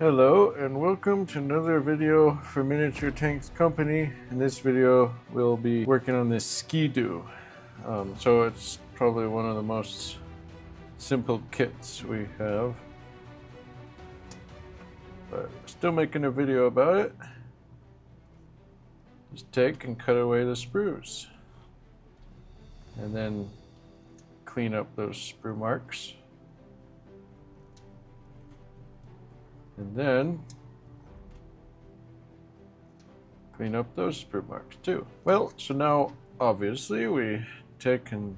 Hello and welcome to another video for Miniature Tanks Company. In this video we'll be working on this Skidoo. So it's probably one of the most simple kits we have, but still making a video about it. Just take and cut away the sprues and then clean up those sprue marks. And then clean up those sprue marks too. Well, so now obviously we take and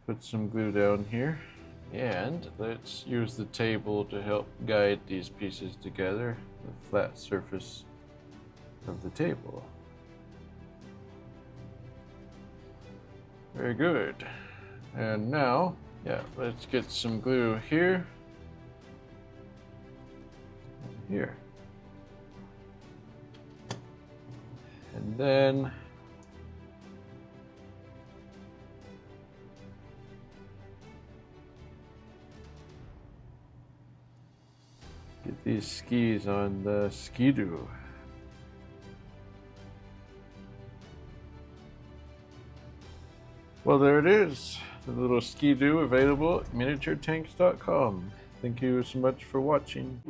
put some glue down here, and let's use the table to help guide these pieces together, the flat surface of the table. Very good. And now, let's get some glue here. Here. And then get these skis on the Skidoo. Well, there it is, the little Skidoo available at miniaturetanks.com. Thank you so much for watching.